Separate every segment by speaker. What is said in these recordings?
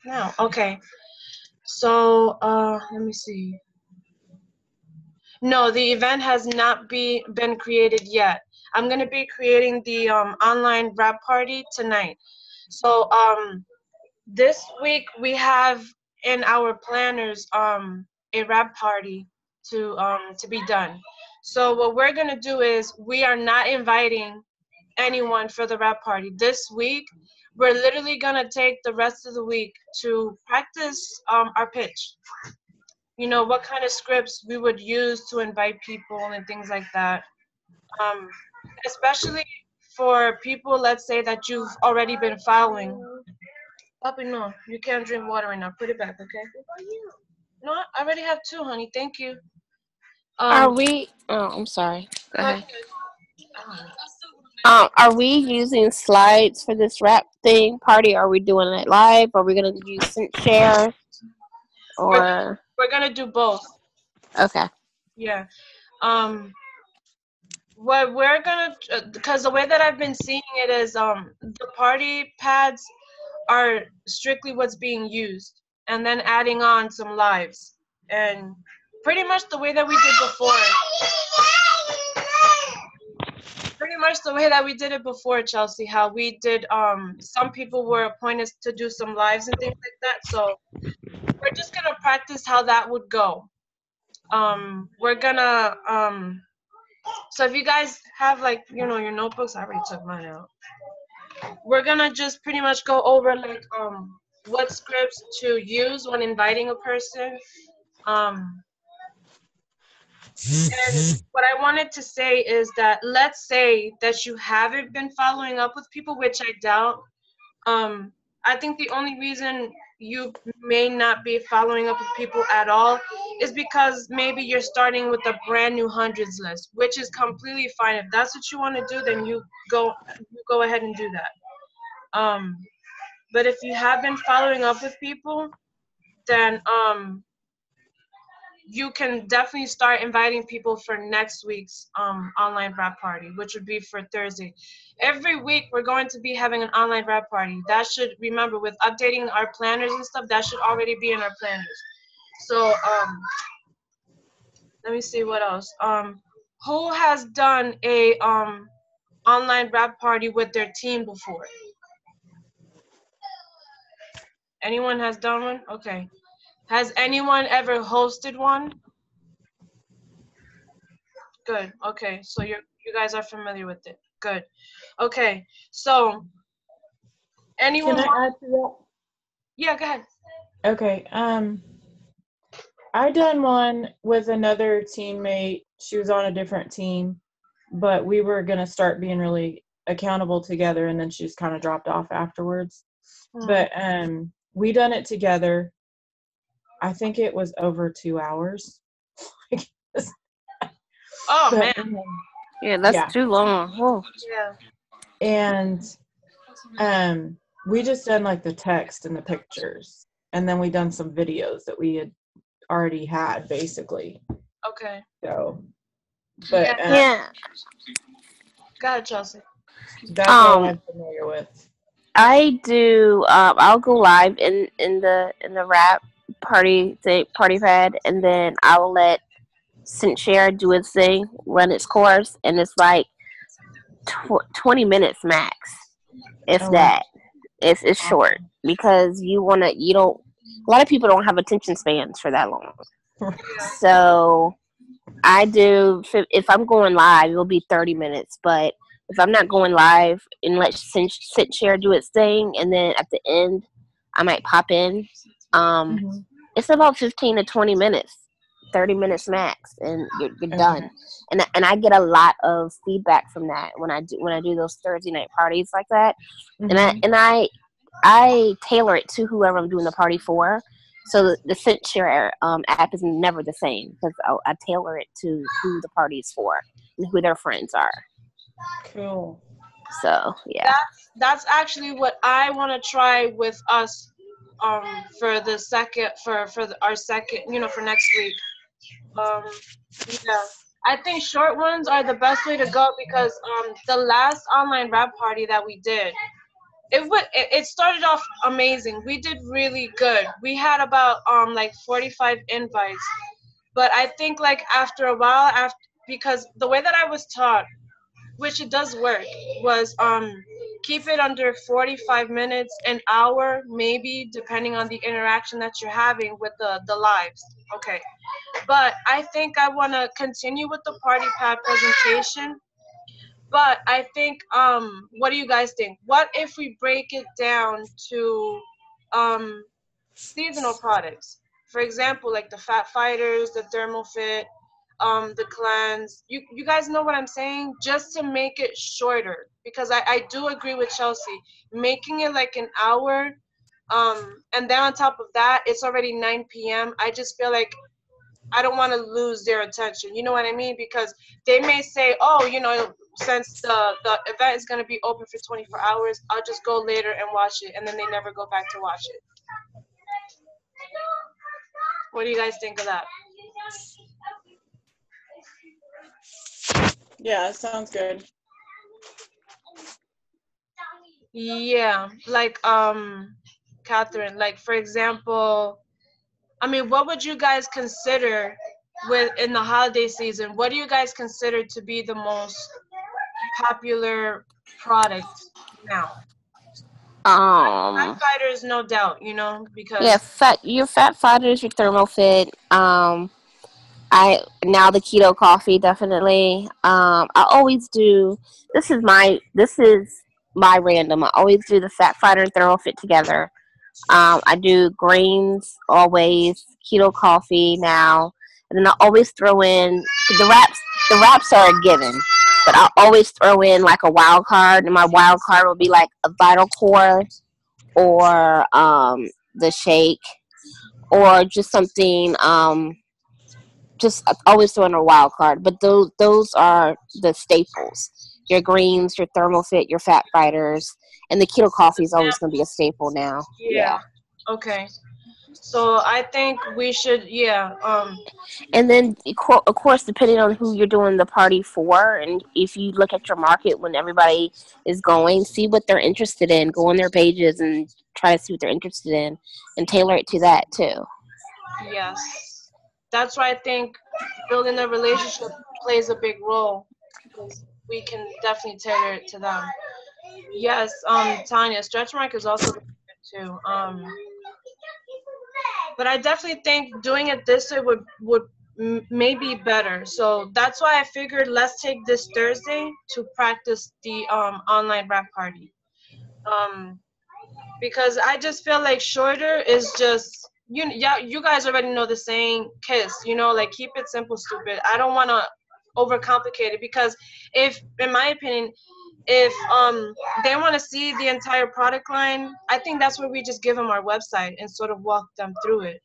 Speaker 1: No. Okay. So, let me see. No, the event has not been created yet. I'm gonna be creating the online rap party tonight. So, this week we have in our planners a rap party to be done. So what we're gonna do is we are not inviting anyone for the rap party this week. We're literally gonna take the rest of the week to practice our pitch. You know what kind of scripts we would use to invite people and things like that. Um, especially for people, let's say that you've already been following. Puppy, no, you can't drink water right now. Put it back, okay? No, I already have two, honey. Thank you.
Speaker 2: Are
Speaker 1: Um,
Speaker 2: we? Oh, I'm sorry. Go
Speaker 1: no,
Speaker 2: ahead. Are we using slides for this rap thing party? Are we doing it live? Are we gonna use Sync Share
Speaker 1: we're
Speaker 2: or
Speaker 1: we're gonna do both.
Speaker 2: okay?
Speaker 1: Yeah. Um, what we're gonna, because the way that I've been seeing it is, the party pads are strictly what's being used, and then adding on some lives, and pretty much the way that we did before. Pretty much the way that we did it before, Chelsea. How we did, some people were appointed to do some lives and things like that. So we're just gonna practice how that would go. We're gonna, so if you guys have, like, your notebooks, I already took mine out. We're gonna just pretty much go over, like, what scripts to use when inviting a person. Um, and what I wanted to say is that, let's say that you haven't been following up with people, which I doubt. Um, I think the only reason you may not be following up with people at all is because maybe you're starting with a brand new hundreds list, which is completely fine. If that's what you want to do, then you go ahead and do that. But if you have been following up with people, then you can definitely start inviting people for next week's online rap party, which would be for Thursday. Every week we're going to be having an online rap party. That should, remember, with updating our planners and stuff, that should already be in our planners. So let me see what else. Who has done a online rap party with their team before? Anyone has done one? Okay. Has anyone ever hosted one? Good. Okay. So you guys are familiar with it. Good. Okay. So
Speaker 3: Can
Speaker 1: anyone
Speaker 3: I
Speaker 1: want?
Speaker 3: add to that?
Speaker 1: Yeah. Go ahead.
Speaker 3: Okay. I done one with another teammate. She was on a different team, but we were gonna start being really accountable together, and then she just kind of dropped off afterwards.
Speaker 1: Hmm.
Speaker 3: But we done it together. I think it was over 2 hours.
Speaker 1: Oh man.
Speaker 3: but
Speaker 2: Yeah, that's
Speaker 3: yeah,
Speaker 2: too long. Oh,
Speaker 1: Yeah.
Speaker 3: and we just done like the text and the pictures, and then we done some videos that we had already had basically.
Speaker 1: Okay.
Speaker 3: So,
Speaker 1: Yeah.
Speaker 3: but
Speaker 2: yeah.
Speaker 1: Go ahead, Chelsea.
Speaker 3: that's all
Speaker 2: Um,
Speaker 3: I'm familiar with.
Speaker 2: I do. I'll go live in the rap party pad, and then I will let Sync Share do its thing, run its course, and it's like 20 minutes max. If
Speaker 3: Oh wow.
Speaker 2: that. It's short
Speaker 3: Awesome.
Speaker 2: because you don't. A lot of people don't have attention spans for that long.
Speaker 1: Yeah.
Speaker 2: So I do. If I'm going live, it'll be 30 minutes. But if I'm not going live and let sit share do its thing, and then at the end, I might pop in. Um,
Speaker 3: Hmm.
Speaker 2: it's about 15 to 20 minutes, 30 minutes max, and you're
Speaker 3: Okay.
Speaker 2: done. And I get a lot of feedback from that when I do those Thursday night parties like that. And I
Speaker 3: Hmm.
Speaker 2: and I I tailor it to whoever I'm doing the party for. So the Scent Share app is never the same because I tailor it to who the party is for and who their friends are.
Speaker 3: Cool.
Speaker 2: So yeah.
Speaker 1: That's actually what I want to try with us. For the second, our second, for next week. Um, yeah. I think short ones are the best way to go because the last online rap party that we did, it started off amazing. We did really good. We had about like 45 invites, but I think like after a while, after because the way that I was taught, which it does work, was keep it under 45 minutes, an hour maybe, depending on the interaction that you're having with the lives. Okay, but I think I want to continue with the party pad presentation. But I think, what do you guys think? What if we break it down to seasonal products? For example, like the Fat Fighters, the Thermal Fit, the Cleanse. You guys know what I'm saying? Just to make it shorter, because I do agree with Chelsea. Making it like an hour, and then on top of that, it's already 9 p.m. I just feel like I don't want to lose their attention. You know what I mean? Because they may say, oh, since the event is going to be open for 24 hours, I'll just go later and watch it. And then they never go back to watch it. What do you guys think of that?
Speaker 3: Yeah, it sounds good.
Speaker 1: Yeah, like, Catherine, like, for example, I mean, what would you guys consider in the holiday season? What do you guys consider to be the most popular product now? Fat Fighters, no doubt, because
Speaker 2: your Fat Fighters, your Thermal Fit. I now the keto coffee definitely. I always do. This is my random. I always do the Fat Fighter and Thermal Fit together. I do greens always, keto coffee now, and then I always throw in the wraps. The wraps are a given, but I always throw in like a wild card, and my wild card will be like a Vital Core or the shake or just something. Just always throwing a wild card, but those are the staples. Your greens, your Thermal Fit, your Fat Fighters, and the keto coffee is always going to be a staple now.
Speaker 1: yeah. Okay. So I think we should, yeah.
Speaker 2: And then, of course, depending on who you're doing the party for, and if you look at your market when everybody is going, see what they're interested in, go on their pages and try to see what they're interested in, and tailor it to that too.
Speaker 1: Yes. That's why I think building a relationship plays a big role, because we can definitely tailor it to them. Yes, Tanya, stretch mark is also good too. But I definitely think doing it this way would maybe better. So that's why I figured let's take this Thursday to practice the online rap party. Because I just feel like shorter is just yeah, you guys already know the saying KISS, like keep it simple, stupid. I don't want to overcomplicate it, because if, in my opinion, if they want to see the entire product line, I think that's where we just give them our website and sort of walk them through it,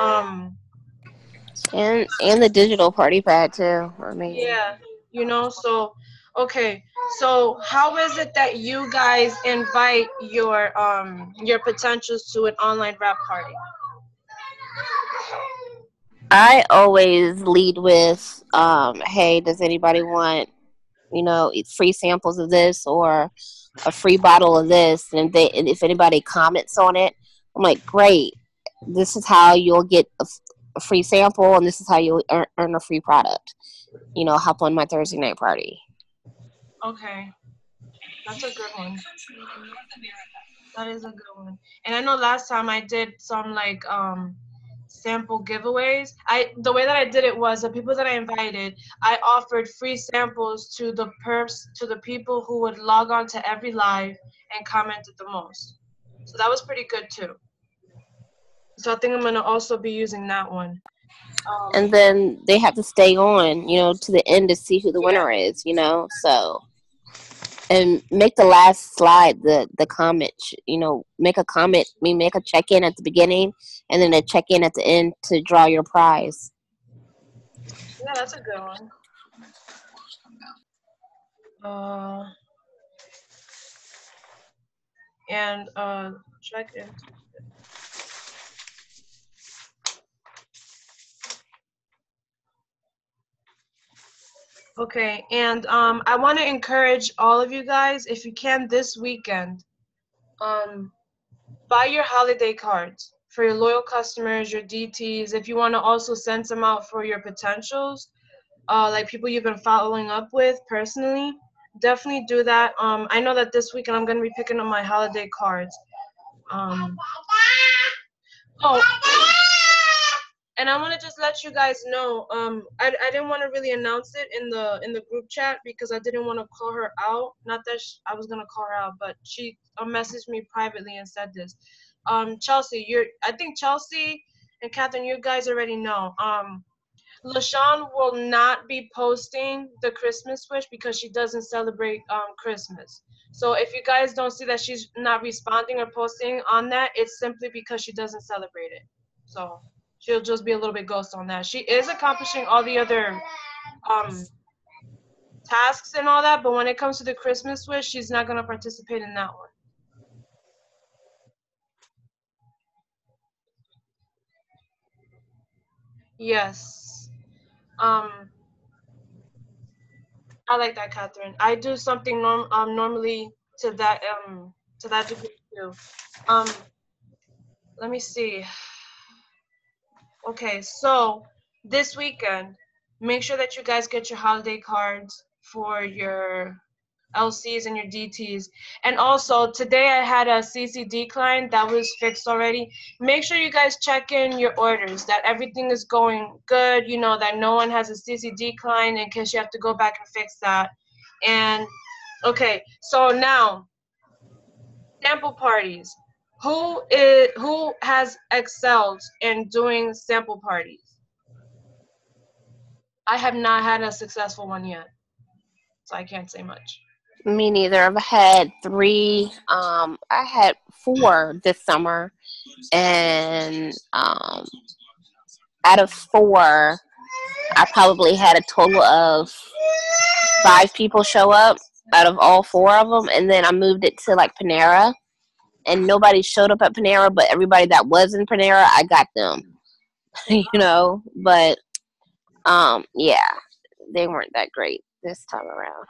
Speaker 1: um
Speaker 2: And the digital party pad too. Amazing.
Speaker 1: yeah, so okay, so how is it that you guys invite your potentials to an online rap party?
Speaker 2: I always lead with, hey, does anybody want, free samples of this or a free bottle of this? And if anybody comments on it, I'm like, great. This is how you'll get a free sample, and this is how you'll earn a free product. Hop on my Thursday night party.
Speaker 1: Okay, that's a good one. That is a good one. And I know last time I did some like sample giveaways. The way that I did it was the people that I invited, I offered free samples to the people who would log on to every live and commented the most. So that was pretty good too. So I think I'm gonna also be using that one.
Speaker 2: And then they have to stay on, to the end to see who the winner is, so. And make the last slide the comment, make a comment, make a check-in at the beginning and then a check-in at the end to draw your prize.
Speaker 1: Yeah, that's a good one. And check-in. Okay, and I want to encourage all of you guys, if you can this weekend, buy your holiday cards for your loyal customers, your DTs. If you want to also send some out for your potentials, like people you've been following up with personally, definitely do that. I know that this weekend I'm gonna be picking up my holiday cards. Um, oh, and I want to just let you guys know. I didn't want to really announce it in the group chat because I didn't want to call her out. Not that I was gonna call her out, but she messaged me privately and said this. Chelsea, I think Chelsea and Catherine, you guys already know. LaShawn will not be posting the Christmas wish because she doesn't celebrate Christmas. So if you guys don't see that she's not responding or posting on that, it's simply because she doesn't celebrate it. So she'll just be a little bit ghost on that. She is accomplishing all the other tasks and all that, but when it comes to the Christmas wish, she's not going to participate in that one. Yes. I like that, Catherine. I do something normally to that degree too. Let me see. Okay, so this weekend, make sure that you guys get your holiday cards for your LCs and your DTs. And also, today I had a CC decline that was fixed already. Make sure you guys check in your orders, that everything is going good, you know, that no one has a CC decline in case you have to go back and fix that. And, okay, so now, sample parties. Who has excelled in doing sample parties? I have not had a successful one yet, so I can't say much.
Speaker 2: Me neither. I've had 3. I had 4 this summer, and out of 4, I probably had a total of 5 people show up out of all 4 of them, and then I moved it to like Panera, and nobody showed up at Panera, but everybody that was in Panera, I got them. You know, but yeah, they weren't that great this time around.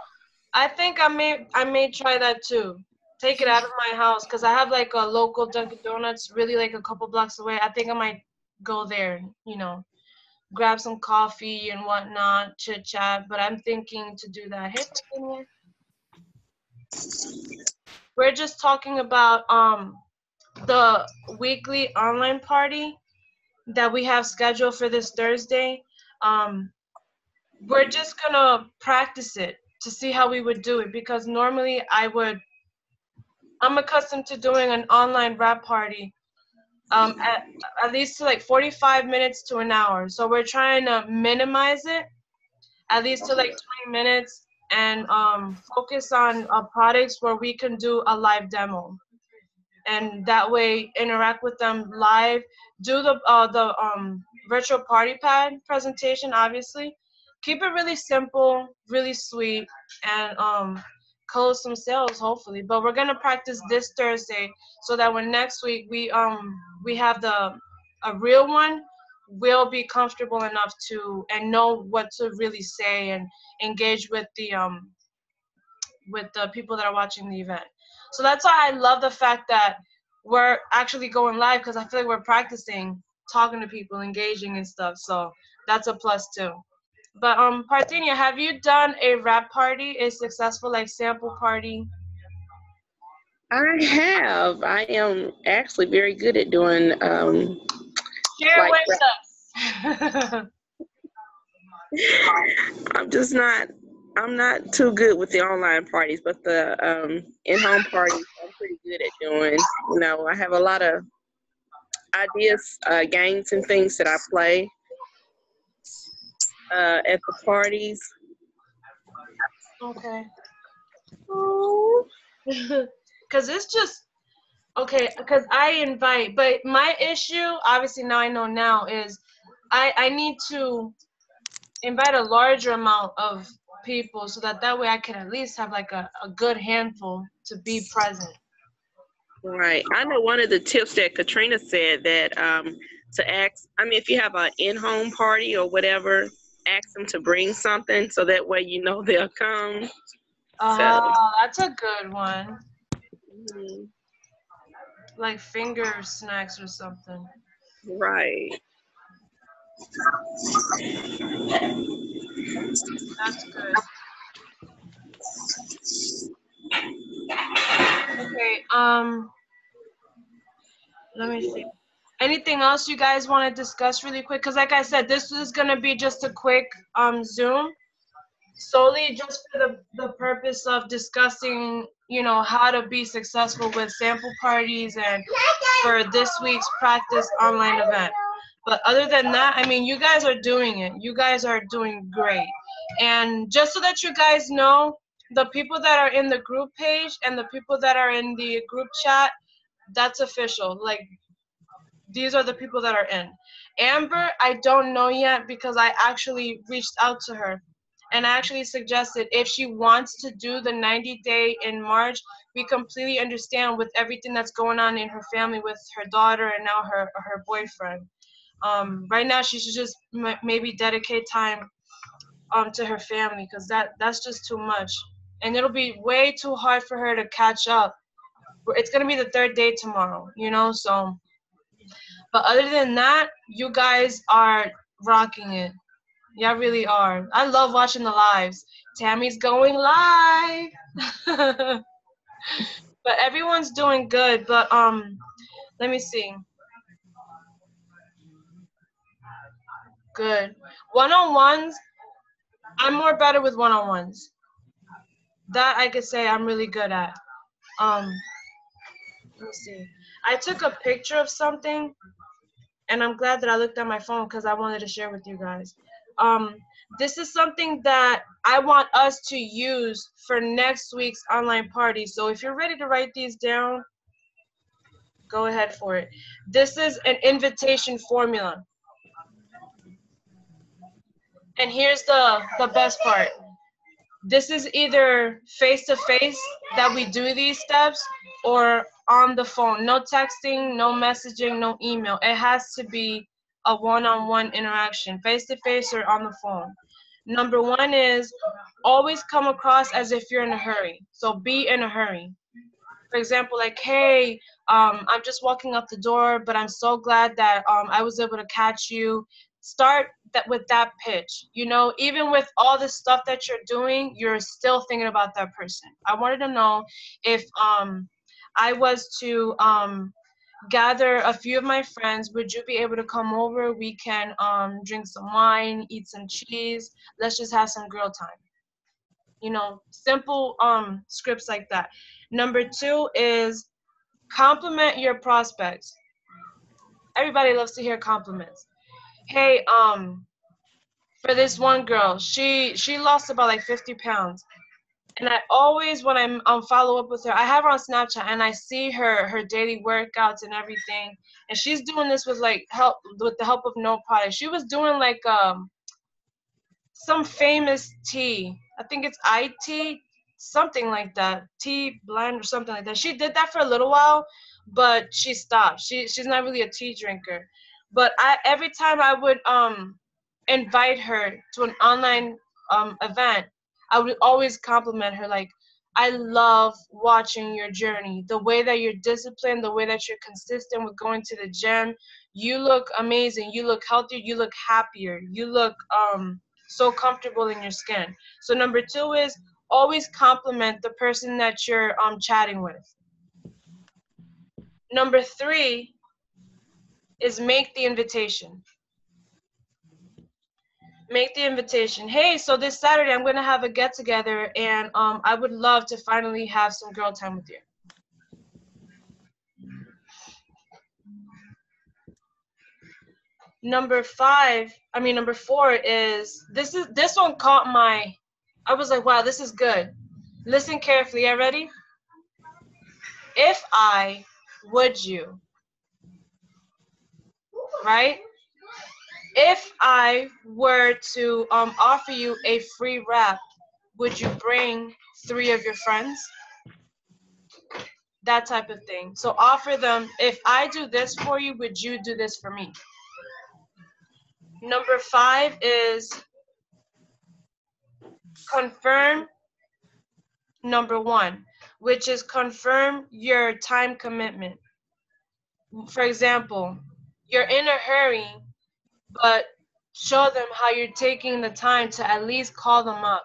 Speaker 1: I think I may try that too. Take it out of my house because I have like a local Dunkin' Donuts, really like a couple blocks away. I think I might go there, you know, grab some coffee and whatnot, chit chat. But I'm thinking to do that. Hey, Virginia. We're just talking about the weekly online party that we have scheduled for this Thursday. We're just gonna practice it to see how we would do it because normally I'm accustomed to doing an online rap party at least to like 45 minutes to an hour. So we're trying to minimize it at least to like 20 minutes and focus on products where we can do a live demo. And that way interact with them live, do the virtual party pad presentation, obviously. Keep it really simple, really sweet, and close some sales hopefully. But we're gonna practice this Thursday so that when next week we have a real one, we'll be comfortable enough to and know what to really say and engage with the people that are watching the event. So that's why I love the fact that we're actually going live because I feel like we're practicing talking to people, engaging and stuff. So that's a plus too. But Parthenia, have you done a rap party, a successful like sample party?
Speaker 4: I have. I am actually very good at doing
Speaker 1: Share
Speaker 4: like
Speaker 1: with us.
Speaker 4: I'm not too good with the online parties, but the in-home parties I'm pretty good at doing. You know, I have a lot of ideas, games and things that I play at the parties.
Speaker 1: Okay. Because it's just okay. Because I invite, but my issue, obviously now I know now, is I need to invite a larger amount of people so that way I can at least have like a good handful to be present.
Speaker 4: Right. I know one of the tips that Katrina said that to ask, I mean, if you have an in-home party or whatever, ask them to bring something so that way you know they'll come.
Speaker 1: Oh, that's a good one.
Speaker 4: Mhm.
Speaker 1: Like finger snacks or something.
Speaker 4: Right.
Speaker 1: That's good. Okay, let me see. Anything else you guys want to discuss really quick? Because like I said, this is going to be just a quick Zoom, solely just for the purpose of discussing, you know, how to be successful with sample parties and for this week's practice online event. But other than that, I mean, you guys are doing it. You guys are doing great. And just so that you guys know, the people that are in the group page and the people that are in the group chat, that's official. Like, these are the people that are in. Amber, I don't know yet because I actually reached out to her and I actually suggested if she wants to do the 90-day in March, we completely understand with everything that's going on in her family with her daughter and now her boyfriend. Right now, she should just maybe dedicate time to her family because that's just too much. And it'll be way too hard for her to catch up. It's going to be the third day tomorrow, you know, so. But other than that, you guys are rocking it. Y'all really are. I love watching the lives. Tammy's going live. But everyone's doing good. But let me see. Good. One-on-ones, I'm more better with one-on-ones. That I could say I'm really good at. Let me see. I took a picture of something, and I'm glad that I looked at my phone because I wanted to share with you guys. This is something that I want us to use for next week's online party. So if you're ready to write these down, go ahead for it. This is an invitation formula. And here's the best part. This is either face-to-face that we do these steps or on the phone. No texting, no messaging, no email. It has to be a one-on-one interaction, face-to-face or on the phone. Number one is always come across as if you're in a hurry. So be in a hurry. For example, like, hey, I'm just walking out the door, but I'm so glad that I was able to catch you. Start that with that pitch. You know, even with all the stuff that you're doing, you're still thinking about that person. I wanted to know if I was to gather a few of my friends, would you be able to come over? We can drink some wine, eat some cheese. Let's just have some girl time. You know, simple scripts like that. Number two is compliment your prospects. Everybody loves to hear compliments. Hey, for this one girl, she lost about like 50 pounds. And I always, when I'm follow up with her, I have her on Snapchat and I see her daily workouts and everything. And she's doing this with like with the help of no product. She was doing like some famous tea. I think it's IT, something like that. Tea blend or something like that. She did that for a little while, but she stopped. She's not really a tea drinker. But every time I would invite her to an online event, I would always compliment her like, I love watching your journey, the way that you're disciplined, the way that you're consistent with going to the gym. You look amazing. You look healthier. You look happier. You look so comfortable in your skin. So number two is always compliment the person that you're chatting with. Number three is make the invitation. Make the invitation. Hey, so this Saturday I'm going to have a get together and I would love to finally have some girl time with you. Number four is this one caught my, I was like, wow, this is good. Listen carefully. Are you ready? If I, would you? Right? If I were to offer you a free wrap, would you bring 3 of your friends? That type of thing. So offer them, if I do this for you, would you do this for me? Number 5 is confirm number 1, which is confirm your time commitment. For example, you're in a hurry, but show them how you're taking the time to at least call them up.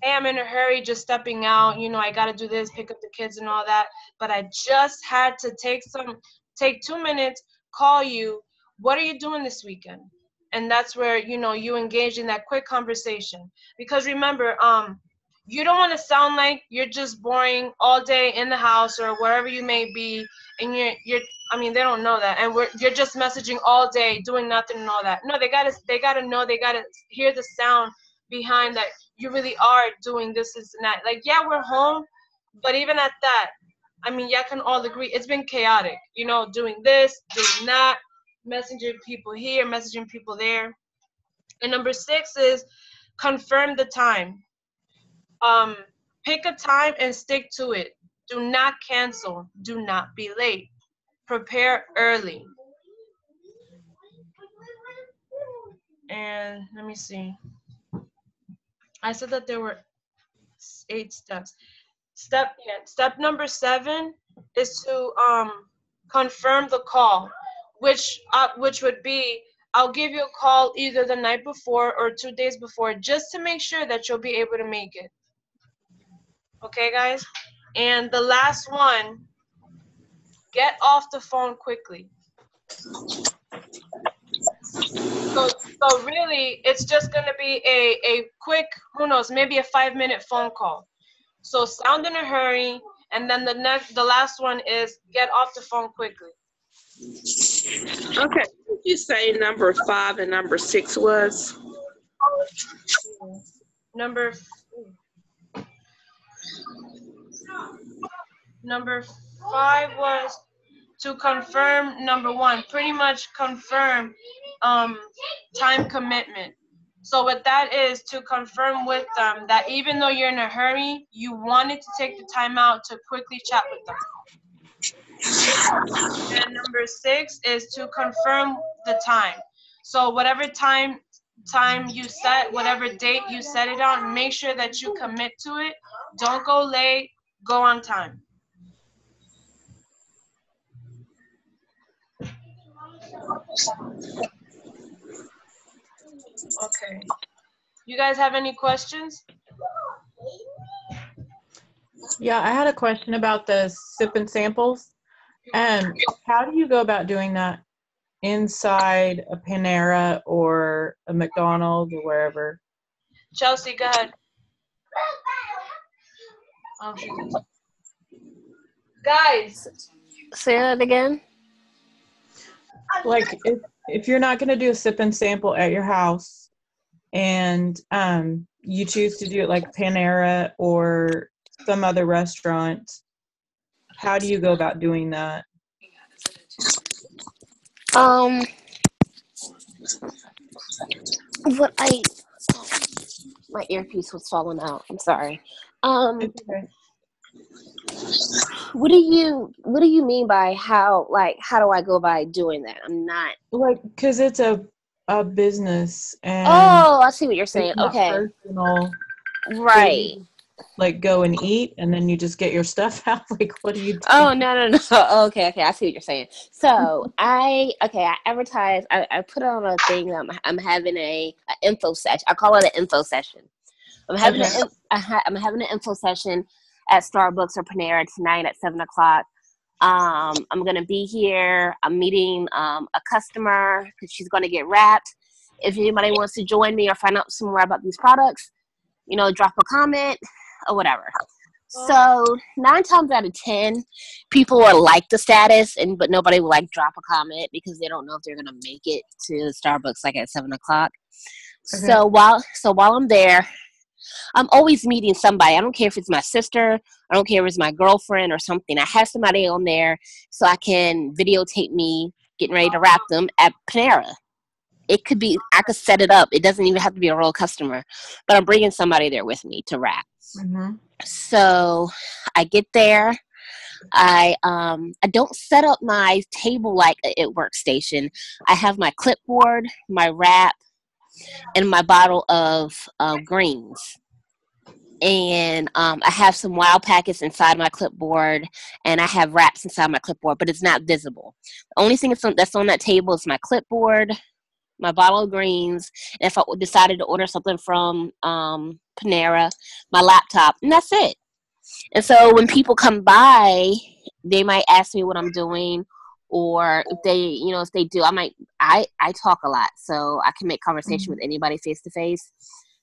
Speaker 1: Hey, I'm in a hurry, just stepping out, I got to do this, pick up the kids and all that, but I just had to take 2 minutes, call you. What are you doing this weekend? And that's where, you engage in that quick conversation. Because remember, you don't want to sound like you're just boring all day in the house or wherever you may be, and they don't know that, and you're just messaging all day, doing nothing and all that. No, they gotta know, they gotta hear the sound behind that you really are doing this and that. Like, yeah, we're home, but even at that, y'all can all agree it's been chaotic. Doing this, doing that, messaging people here, messaging people there. And number 6 is confirm the time. Pick a time and stick to it. Do not cancel. Do not be late. Prepare early. And let me see. I said that there were 8 steps. Step number 7 is to confirm the call, which would be, I'll give you a call either the night before or 2 days before, just to make sure that you'll be able to make it. Okay, guys? And the last one, get off the phone quickly. So really, it's just going to be a quick, who knows, maybe a 5-minute phone call. So sound in a hurry, and then the last one is get off the phone quickly.
Speaker 4: Okay. What did you say number 5 and number 6 was?
Speaker 1: Number 5 was to confirm number 1, pretty much confirm time commitment. So what that is, to confirm with them that even though you're in a hurry, you wanted to take the time out to quickly chat with them. And number 6 is to confirm the time. So whatever time you set, whatever date you set it on, make sure that you commit to it. Don't go late, go on time. Okay. You guys have any questions?
Speaker 3: Yeah, I had a question about the sip and samples. How do you go about doing that inside a Panera or a McDonald's or wherever?
Speaker 1: Chelsea, go ahead. Guys.
Speaker 2: Say that again.
Speaker 3: Like, if you're not going to do a sip and sample at your house and you choose to do it like Panera or some other restaurant, how do you go about doing that?
Speaker 2: My earpiece was falling out. I'm sorry.
Speaker 3: It's okay.
Speaker 2: What do you mean by how do I go by doing that? I'm not
Speaker 3: because it's a business and
Speaker 2: I see what you're saying. Okay.
Speaker 3: Personal,
Speaker 2: right.
Speaker 3: Like go and eat and then you just get your stuff out. Like, what do you do?
Speaker 2: Oh, no. Okay. I see what you're saying. So I advertise. I put on a thing. I'm having an info session. I call it an info session. I'm having an info session at Starbucks or Panera tonight at 7:00. I'm gonna be here. I'm meeting a customer because she's gonna get wrapped. If anybody wants to join me or find out some more about these products, drop a comment or whatever. So 9 times out of 10, people will like the status, but nobody will drop a comment because they don't know if they're gonna make it to Starbucks at 7:00. Okay. So while I'm there, I'm always meeting somebody. I don't care if it's my sister. I don't care if it's my girlfriend or something. I have somebody on there so I can videotape me getting ready to wrap them at Panera. It could be, I could set it up. It doesn't even have to be a real customer, but I'm bringing somebody there with me to wrap.
Speaker 3: Mm-hmm.
Speaker 2: So I get there. I don't set up my table like a workstation. I have my clipboard, my wrap, and my bottle of greens. And I have some wild packets inside my clipboard, and I have wraps inside my clipboard, but it's not visible. The only thing that's on that table is my clipboard, my bottle of greens, and if I decided to order something from Panera, my laptop, and that's it. And so when people come by, they might ask me what I'm doing, or if they do, I talk a lot, so I can make conversation with anybody face to face.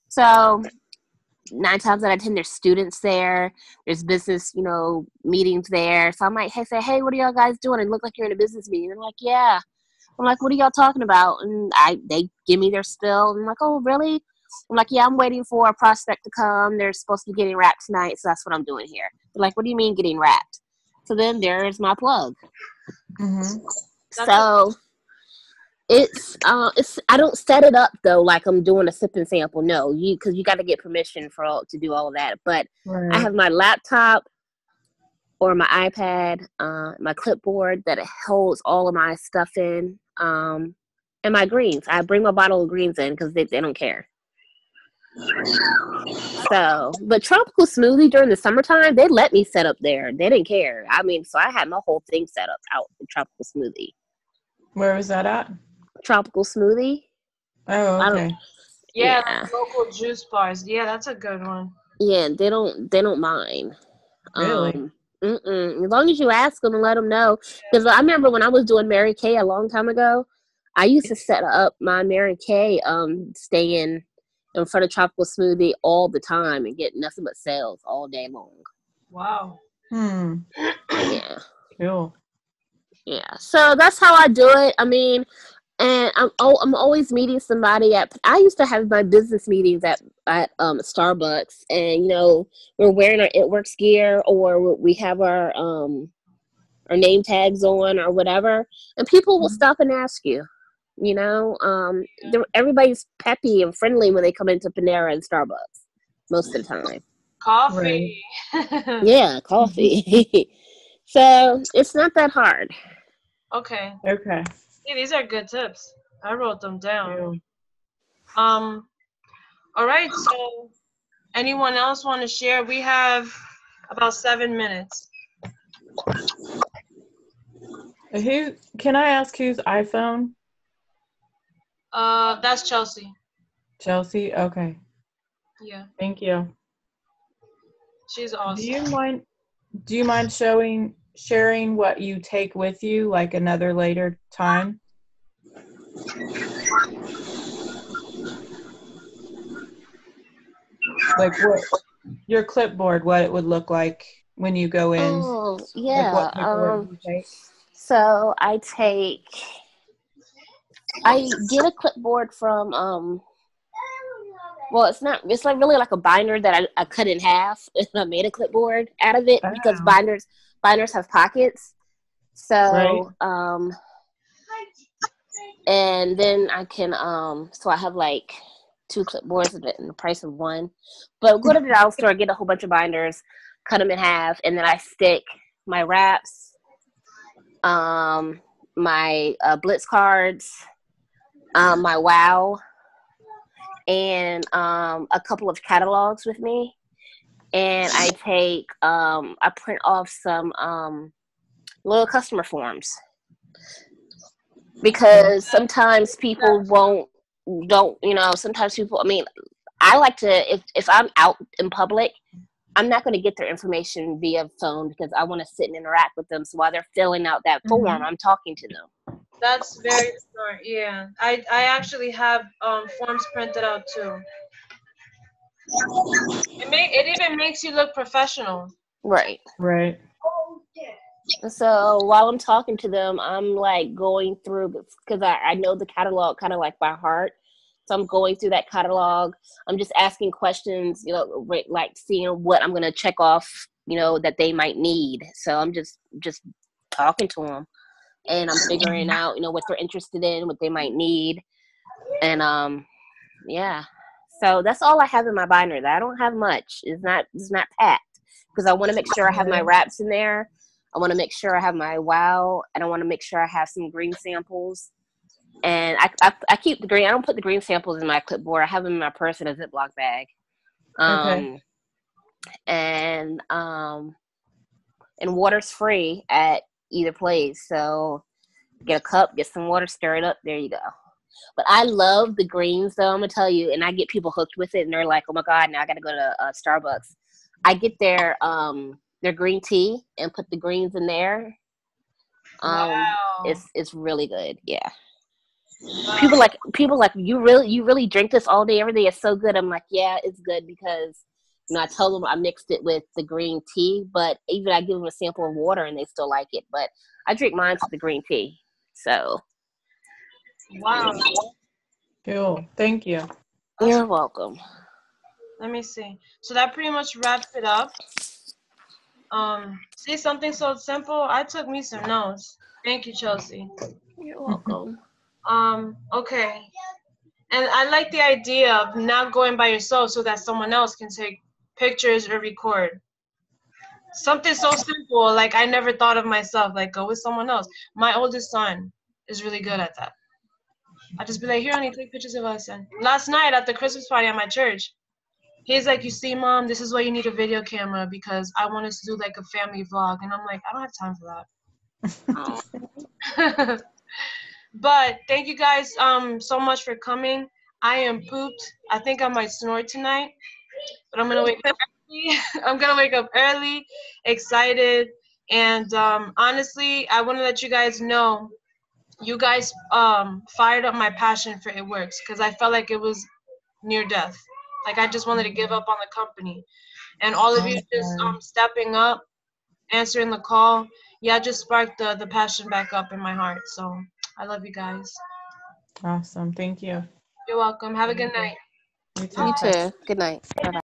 Speaker 2: So 9 times out of 10, there's students there. There's business, meetings there. So I might say, hey, what are y'all guys doing? It look like you're in a business meeting. And they're like, yeah. I'm like, what are y'all talking about? And they give me their spill. I'm like, oh, really? I'm like, yeah, I'm waiting for a prospect to come. They're supposed to be getting wrapped tonight, so that's what I'm doing here. They're like, what do you mean getting wrapped? So then there's my plug.
Speaker 3: Mm-hmm.
Speaker 2: So it's I don't set it up though like I'm doing a sip and sample. No, because you got to get permission to do all of that. But
Speaker 3: Right.
Speaker 2: I have my laptop or my iPad, my clipboard that holds all of my stuff in, and my greens. I bring my bottle of greens in because they don't care. So, but tropical smoothie during the summertime, they let me set up there. They didn't care. I mean, so I had my whole thing set up out for tropical smoothie.
Speaker 3: Where was that at?
Speaker 2: Tropical smoothie.
Speaker 3: Oh, okay.
Speaker 1: Yeah,
Speaker 2: Yeah.
Speaker 1: like local juice bars. Yeah, that's a good one.
Speaker 2: Yeah, they don't mind.
Speaker 3: Really?
Speaker 2: As long as you ask them and let them know. Because I remember when I was doing Mary Kay a long time ago, I used to set up my Mary Kay staying in front of tropical smoothie all the time and get nothing but sales all day long.
Speaker 1: Wow.
Speaker 2: Yeah.
Speaker 3: Cool.
Speaker 2: Yeah. So that's how I do it. I mean, and I'm always meeting somebody I used to have my business meetings at Starbucks, and we're wearing our It Works gear, or we have our name tags on or whatever, and people will stop and ask you. Everybody's peppy and friendly when they come into Panera and Starbucks most of the time.
Speaker 1: Coffee.
Speaker 3: Right.
Speaker 2: Yeah, coffee. So it's not that hard.
Speaker 1: Okay.
Speaker 3: Okay.
Speaker 1: Yeah, these are good tips. I wrote them down.
Speaker 3: Cool.
Speaker 1: All right. So, anyone else want to share? We have about 7 minutes.
Speaker 3: Can I ask whose iPhone?
Speaker 1: That's Chelsea.
Speaker 3: Chelsea? Okay.
Speaker 1: Yeah,
Speaker 3: Thank you.
Speaker 1: she's awesome.
Speaker 3: Do you mind sharing what you take with you, like another later time? Like what your clipboard, what it would look like when you go in.
Speaker 2: Oh,
Speaker 3: Like
Speaker 2: yeah.
Speaker 3: what paperwork you take.
Speaker 2: So I get a clipboard from well, it's like really like a binder that I cut in half and I made a clipboard out of it because binders have pockets. So
Speaker 3: Right.
Speaker 2: And then I can so I have like 2 clipboards in the price of one. But go to the dollar store, get a whole bunch of binders, cut them in half, and then I stick my wraps, my Blitz cards, my WOW, and a couple of catalogs with me. And I print off some little customer forms. Because sometimes people sometimes people, I like to, if I'm out in public, I'm not going to get their information via phone because I want to sit and interact with them. So while they're filling out that form, I'm talking to them.
Speaker 1: That's very smart. Yeah, I actually have forms printed out too. It even makes you look professional.
Speaker 2: Right.
Speaker 3: Right.
Speaker 2: So while I'm talking to them, I'm like going through, because I know the catalog kind of like by heart. So I'm going through that catalog. I'm just asking questions, like seeing what I'm going to check off, that they might need. So I'm just talking to them, and I'm figuring out, what they're interested in, what they might need. And yeah. So that's all I have in my binder. I don't have much. It's not packed because I want to make sure I have my wraps in there. I want to make sure I have my WOW, and I want to make sure I have some green samples. And I keep the green. I don't put the green samples in my clipboard. I have them in my purse in a Ziploc bag.
Speaker 3: Okay.
Speaker 2: And water's free at either place. So get a cup, get some water, stir it up. There you go. But I love the greens, though. I'm gonna tell you, and I get people hooked with it, and they're like, "Oh my god, now I got to go to Starbucks." I get their green tea and put the greens in there.
Speaker 1: Wow.
Speaker 2: It's really good. Yeah. People like you really drink this all day every day. It's so good. I'm like, yeah, it's good because I told them I mixed it with the green tea, but even I give them a sample of water and they still like it. But I drink mine with the green tea. So.
Speaker 1: Wow.
Speaker 3: Cool. Thank you.
Speaker 2: You're welcome.
Speaker 1: Let me see. So that pretty much wraps it up. See, something so simple. I took me some notes. Thank you, Chelsea.
Speaker 2: You're welcome.
Speaker 1: Okay. And I like the idea of not going by yourself so that someone else can take pictures or record. Something so simple, like I never thought of myself, like go with someone else. My oldest son is really good at that. I just be like, here, honey, take pictures of us. And last night at the Christmas party at my church, he's like, you see, Mom, this is why you need a video camera because I want us to do like a family vlog. And I'm like, I don't have time for that. But thank you guys so much for coming. I am pooped. I think I might snore tonight, but I'm gonna wake up early. I'm gonna wake up early, excited, and honestly, I want to let you guys know, you guys fired up my passion for It Works because I felt like it was near death. Like I just wanted to give up on the company, and all of you just stepping up, answering the call, yeah, just sparked the passion back up in my heart. So I love you guys.
Speaker 3: Awesome. Thank you.
Speaker 1: You're welcome. Have a good night.
Speaker 3: You too.
Speaker 2: You too. Good night. Bye-bye.